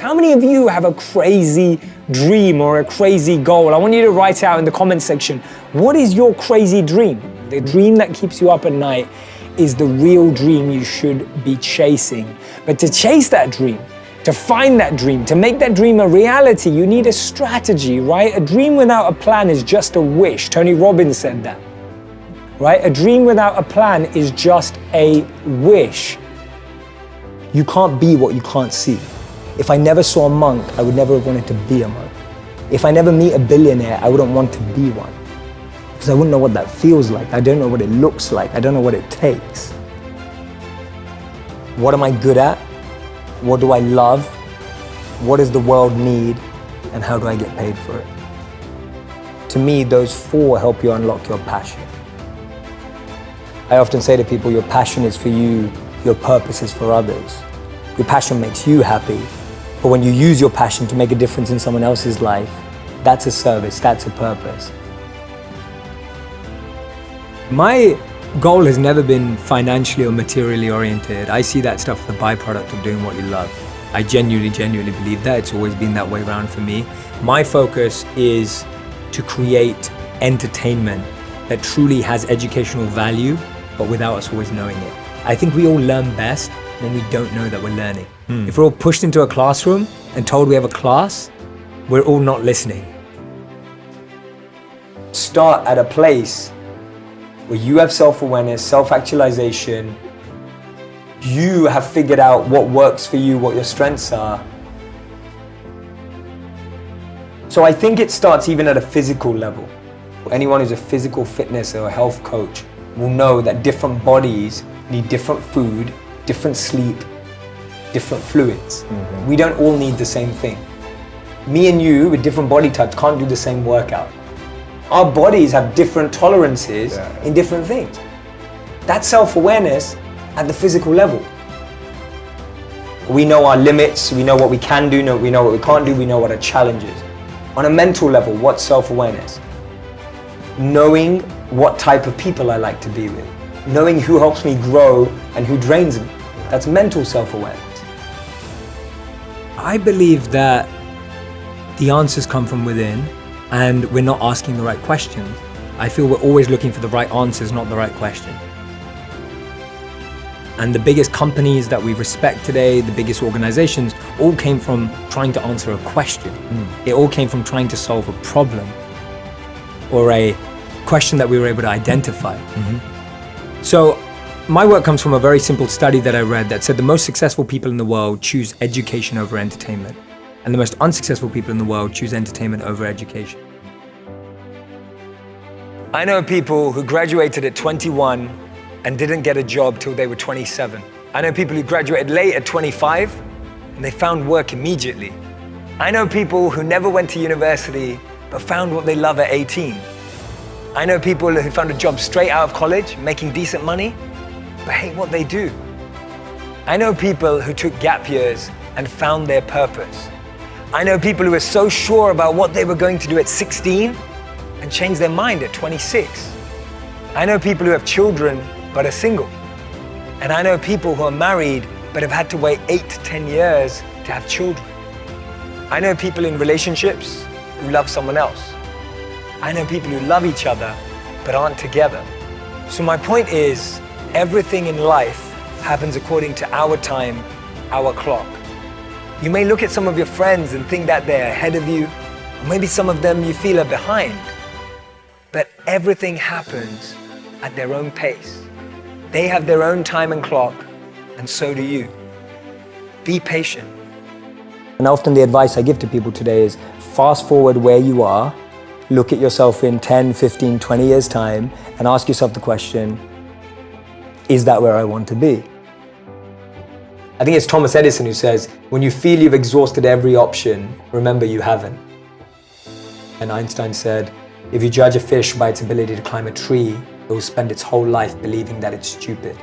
How many of you have a crazy dream or a crazy goal? I want you to write out in the comment section, what is your crazy dream? The dream that keeps you up at night is the real dream you should be chasing. But to chase that dream, to find that dream, to make that dream a reality, you need a strategy, right? A dream without a plan is just a wish. Tony Robbins said that, right? A dream without a plan is just a wish. You can't be what you can't see. If I never saw a monk, I would never have wanted to be a monk. If I never meet a billionaire, I wouldn't want to be one. Because I wouldn't know what that feels like. I don't know what it looks like. I don't know what it takes. What am I good at? What do I love? What does the world need? And how do I get paid for it? To me, those four help you unlock your passion. I often say to people, your passion is for you, your purpose is for others. Your passion makes you happy, but when you use your passion to make a difference in someone else's life, that's a service, that's a purpose. My goal has never been financially or materially oriented. I see that stuff as a byproduct of doing what you love. I genuinely believe that. It's always been that way around for me. My focus is to create entertainment that truly has educational value, but without us always knowing it. I think we all learn best when we don't know that we're learning. If we're all pushed into a classroom and told we have a class, we're all not listening. Start at a place where you have self-awareness, self-actualization, you have figured out what works for you, what your strengths are. So I think it starts even at a physical level. Anyone who's a physical fitness or a health coach will know that different bodies need different food, different sleep, different fluids. We don't all need the same thing. Me and you with different body types can't do the same workout. Our bodies have different tolerances in different things. That's self-awareness at the physical level. We know our limits, we know what we can do, we know what we can't do, we know what our challenge is. On a mental level, what's self-awareness? Knowing what type of people I like to be with. Knowing who helps me grow and who drains me. That's mental self-awareness. I believe that the answers come from within and we're not asking the right questions. I feel we're always looking for the right answers, not the right questions. And the biggest companies that we respect today, the biggest organizations, all came from trying to answer a question. It all came from trying to solve a problem or a question that we were able to identify. So my work comes from a very simple study that I read that said the most successful people in the world choose education over entertainment, and the most unsuccessful people in the world choose entertainment over education. I know people who graduated at 21 and didn't get a job till they were 27. I know people who graduated late at 25 and they found work immediately. I know people who never went to university but found what they love at 18. I know people who found a job straight out of college, making decent money, but hate what they do. I know people who took gap years and found their purpose. I know people who were so sure about what they were going to do at 16 and changed their mind at 26. I know people who have children but are single. And I know people who are married but have had to wait 8 to 10 years to have children. I know people in relationships who love someone else. I know people who love each other but aren't together. So my point is, everything in life happens according to our time, our clock. You may look at some of your friends and think that they're ahead of you, or maybe some of them you feel are behind. But everything happens at their own pace. They have their own time and clock, and so do you. Be patient. And often the advice I give to people today is fast forward where you are, look at yourself in 10, 15, 20 years' time, and ask yourself the question, is that where I want to be? I think it's Thomas Edison who says, when you feel you've exhausted every option, remember you haven't. And Einstein said, if you judge a fish by its ability to climb a tree, it will spend its whole life believing that it's stupid.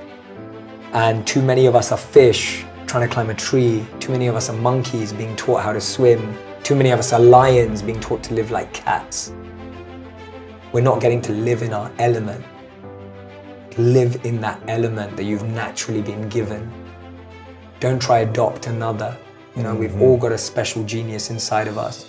And too many of us are fish trying to climb a tree. Too many of us are monkeys being taught how to swim. Too many of us are lions being taught to live like cats. We're not getting to live in our element. Live in that element that you've naturally been given. Don't try adopt another. You know, we've all got a special genius inside of us.